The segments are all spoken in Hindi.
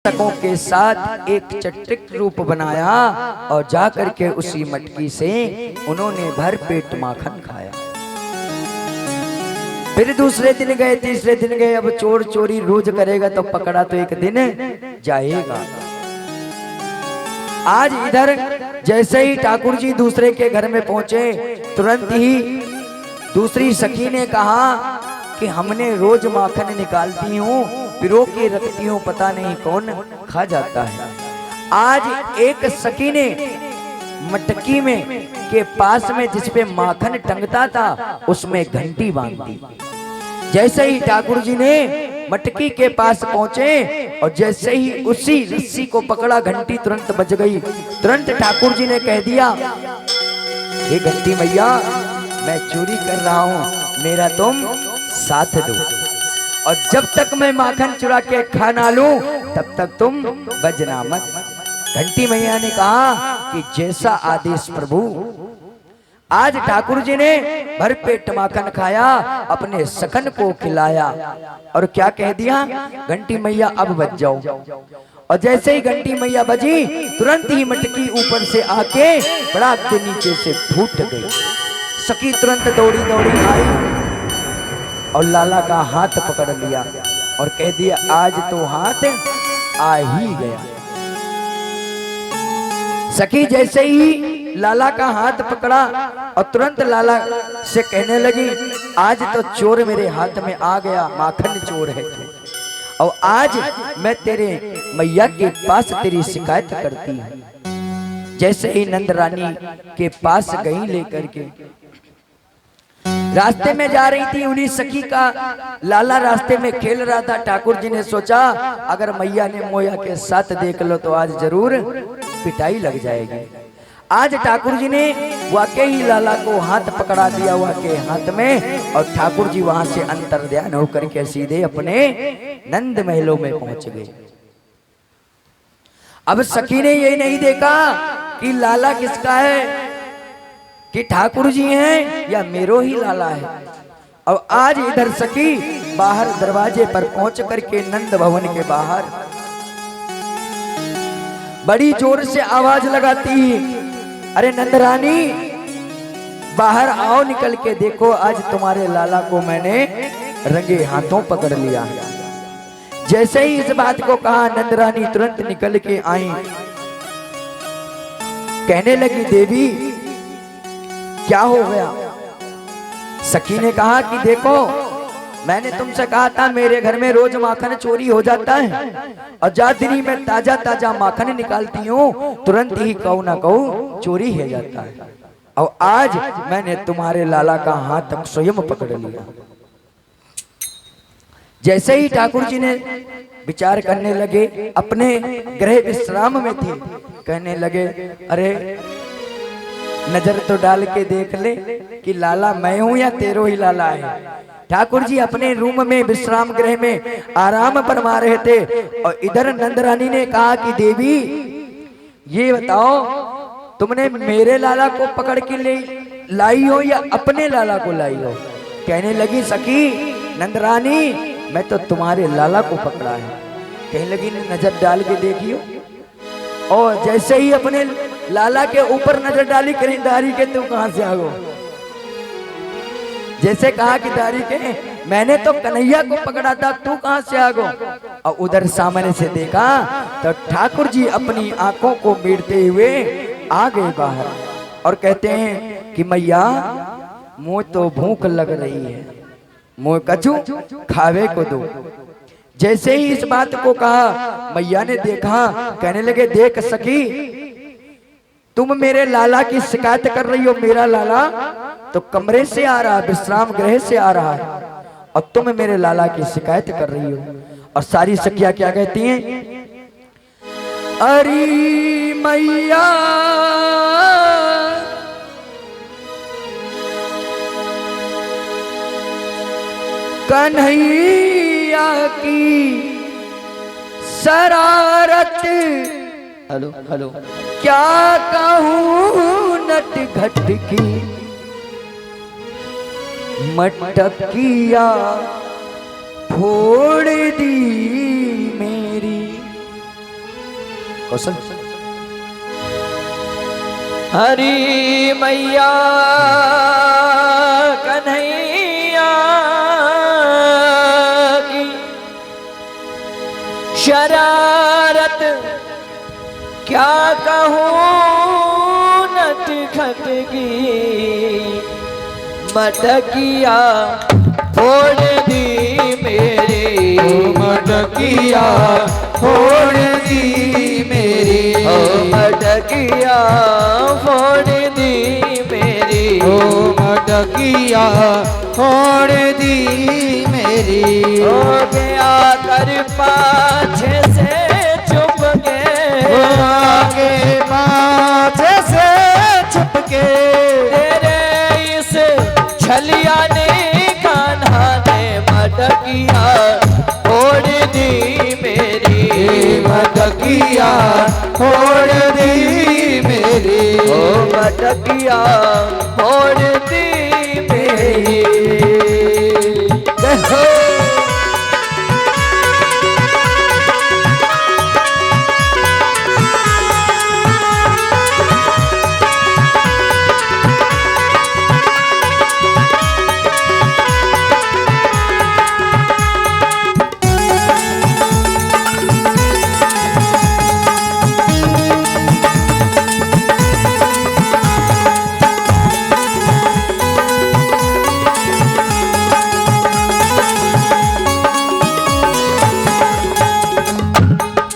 तकों के साथ एक चट्टिक रूप बनाया और जाकर के उसी मटकी से उन्होंने भर पेट माखन खाया। फिर दूसरे दिन गए, तीसरे दिन गए। अब चोर चोरी रोज करेगा तो पकड़ा तो एक दिन जाएगा। आज इधर जैसे ही ठाकुर जी दूसरे के घर में पहुंचे, तुरंत ही दूसरी सखी ने कहा कि हमने रोज माखन निकालती हूँ, पिरो के रखती हूँ, पता नहीं कौन खा जाता है। आज एक सखी ने मटकी में के पास में जिसपे माखन टंगता था उसमें घंटी बांध दी। जैसे ही ठाकुर जी ने मटकी के पास पहुंचे और जैसे ही उसी रस्सी को पकड़ा, घंटी तुरंत बज गई। तुरंत ठाकुर जी ने कह दिया, ये घंटी मैया मैं चोरी कर रहा हूँ, मेरा तुम साथ दो, और जब तक मैं माखन चुरा के खा ना लूं तब तक तुम बजना मत। घंटी मैया ने कहा कि जैसा आदेश प्रभु। आज ठाकुर जी ने भर पेट माखन खाया, अपने सकन को खिलाया और क्या कह दिया, घंटी मैया अब बज जाओ। और जैसे ही घंटी मैया बजी, तुरंत ही मटकी ऊपर से आके बड़ा के नीचे से फूट गई। सखी तुरंत दौड़ी दौड़ी आई और लाला का हाथ पकड़ लिया और कह दिया, आज तो हाथ आ ही गया। सखी जैसे ही लाला का हाथ पकड़ा और तुरंत लाला से कहने लगी, आज तो चोर मेरे हाथ में आ गया, माखन चोर है तू, और आज मैं तेरे मैया के पास तेरी शिकायत करती हूँ। जैसे ही नंद रानी के पास गई लेकर के, रास्ते में जा रही थी, उन्हीं सखी का लाला रास्ते में खेल रहा था। ठाकुर जी ने सोचा अगर मैया ने मोया के साथ देख लो तो आज जरूर पिटाई लग जाएगी। आज ठाकुर जी ने वाकई लाला को हाथ पकड़ा दिया हुआ के हाथ में, और ठाकुर जी वहां से अंतर्ध्यान होकर के सीधे अपने नंद महलों में पहुंच गए। अब सखी ने ये नहीं देखा कि लाला किसका है, कि ठाकुर जी हैं या मेरो ही लाला है। और आज इधर सखी बाहर दरवाजे पर पहुंच करके नंद भवन के बाहर बड़ी जोर से आवाज लगाती, अरे नंद रानी बाहर आओ, निकल के देखो, आज तुम्हारे लाला को मैंने रंगे हाथों पकड़ लिया। जैसे ही इस बात को कहा, नंद रानी तुरंत निकल के आई, कहने लगी, देवी क्या हो गया। सखी ने कहा कि देखो, मैंने तुमसे कहा था मेरे घर में रोज माखन चोरी हो जाता है, और जादरी में ताजा ताजा माखन निकालती हूँ, तुरंत ही कहूँ ना कहूँ चोरी हो जाता है, और आज मैंने तुम्हारे लाला का हाथ स्वयं पकड़ लिया। जैसे ही ठाकुर जी ने विचार करने लगे, अपने गृह विश्राम में थे, कहने लगे, अरे नजर तो डाल के देख ले कि लाला मैं हूं या तेरो ही लाला है। ठाकुर जी अपने रूम में विश्राम गृह में आराम फरमा रहे थे, और इधर नंद रानी ने कहा कि देवी ये बताओ, तुमने मेरे लाला को पकड़ के ले लाई हो या अपने लाला को लाई हो। कहने लगी, सखी नंद रानी मैं तो तुम्हारे लाला को पकड़ा है। कहने लगी, नजर डाल के देखियो। और जैसे ही अपने लाला के ऊपर नजर डाली, कहीं दारी के तू कहां से आ गो। जैसे कहा कि दारी के मैंने तो कन्हैया को पकड़ा था, तू कहां से आ गो। और उधर सामने से देखा तो ठाकुर जी अपनी आंखों को मीड़ते हुए आ गए बाहर, और कहते हैं कि मैया मुझे तो भूख लग रही है, मुझे कछु खावे को दो। जैसे ही इस बात को कहा, मैया ने देखा, कहने लगे, देख सखी तुम मेरे लाला की शिकायत कर रही हो, मेरा लाला तो कमरे से आ रहा, विश्राम गृह से आ रहा है, और तुम मेरे लाला की शिकायत कर रही हो। और सारी सखियां क्या कहती हैं, अरे मैया कन्हैया की शरारत, हेलो हेलो, क्या कहूँ नट घट की मटकिया फोड़ दी मेरी। कौशल। हरी मैया कन्हैया की शरारत क्या कहूँ नटखट की मटकिया फोड़ दी मेरी मटकिया फोड़ दी मेरी ओ मटकिया फोड़ दी मेरी ओ मटकिया फोड़ दी मेरी हो गया कर पाछे से चुप के आगे पाछे से छुप के तेरे इस छलिया ने कान्हा ने मटकिया फोड़ दी मेरी मटकिया फोड़ दी मेरी ओ मटकिया फोड़ दी मेरी देखो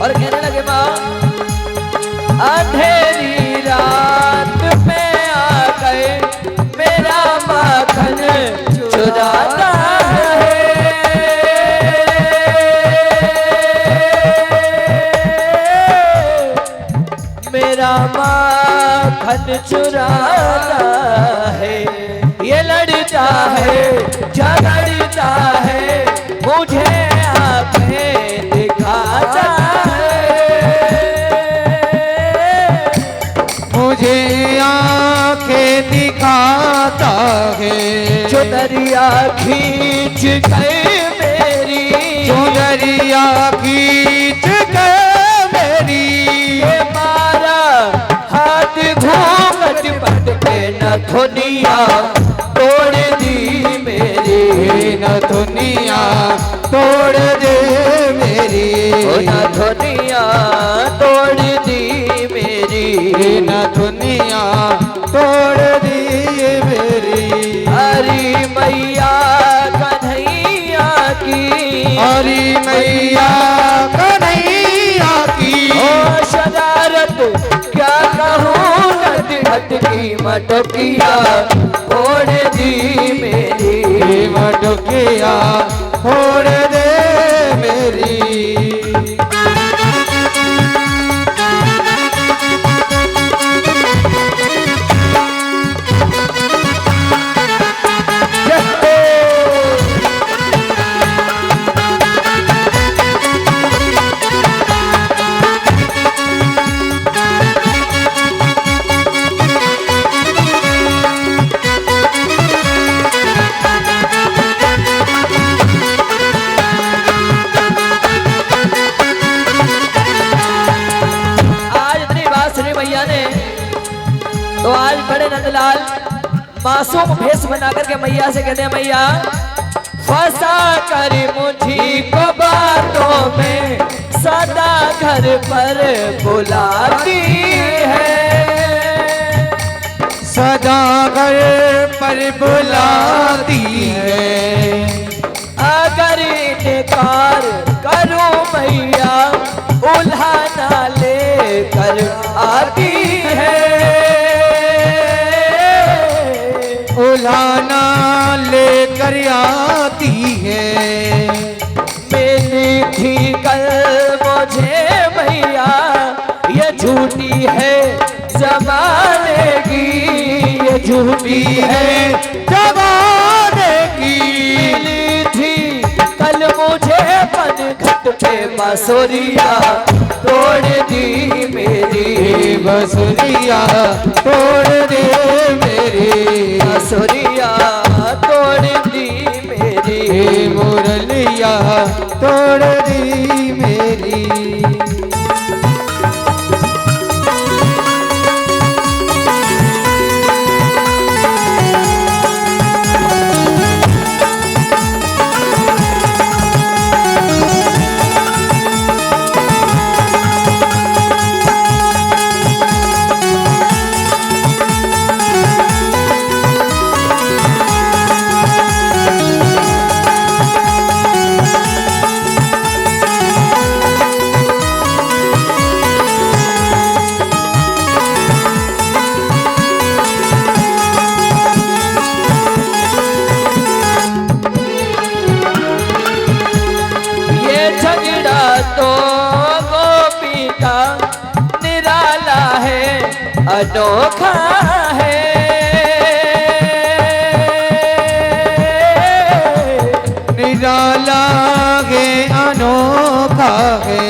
और कहने लगे माँ अंधेरी रात में आ गए मेरा माखन चुराता है मेरा माखन चुराता है ये लड़ता है झगड़ता है मुझे आंखें दिखाता मुझे आंखें दिखाता है चुनरिया खींच गए मेरी चुनरिया खींच के मेरी ये मारा हाथ घूंघट पट के नथुनिया तोड़ दी मेरी न दुनिया तोड़ दे मेरी ओ नथुनिया तोड़ दी मेरी न दुनिया तोड़ दी मेरी हरी मैया कन्हैया की हरी मैया कन्हैया की ओ शरारत क्या कहूँ नटखट की मटकिया फोड़ दी मेरी मटकिया फोड़ दे मेरी तो आज बड़े नंदलाल मासूम भेष बना करके मैया से कहते हैं मैया फंसा कर मुझी को बातों में सदा घर पर बुलाती है सदा घर पर बुलाती है अगर इनकार करूं मैया उल्हाना लेकर आती है उलाना लेकर आती है मिली थी कल मुझे मैया ये झूठी है जमाने की ये झूठी है जमाने की मिली थी कल मुझे पनघट पे बांसुरिया तोड़ दी मेरी बसुरिया तोड़ दे मेरी बांसुरिया तोड़ दी मेरी मुरलिया तोड़ दी मेरी अनोखा है। निराला है अनोखा है।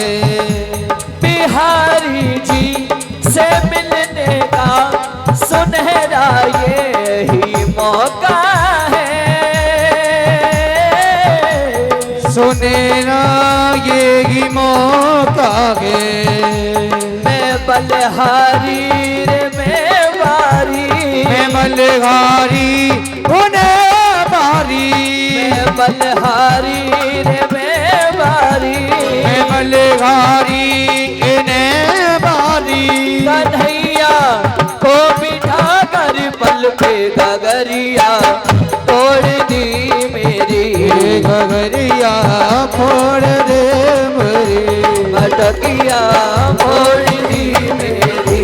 बिहारी जी से मिलने का सुनहरा ये ही मौका है। सुनहरा ये ही मौका है। मैं बलहारी रे मेवारी, मैं बलहारी उन्हें बारी। मैं बलहारी रे मेवारी, मैं बलहारी इन्हें बारी। कन्हैया को बिठा कर पल पे गगरिया तोड़ दी मेरी। गगरिया फोड़ दे मेरी। मटकिया मोड़ दी मेरी।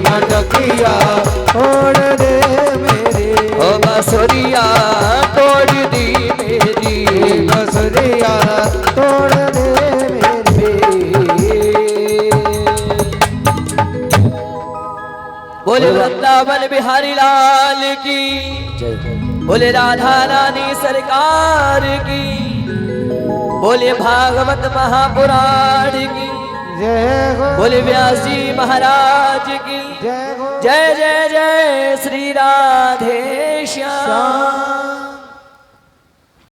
मटकिया फोड़ दे मेरी। ओ बसुरिया तोड़ दी मेरी। बसुरिया तोड़ दे बोले वृंदावन बिहारी लाल की, बोले राधा रानी सरकार की, बोले भागवत महापुराण की, जय हो। बोले व्यास जी महाराज की जय हो। जय जय जय श्री राधे श्याम।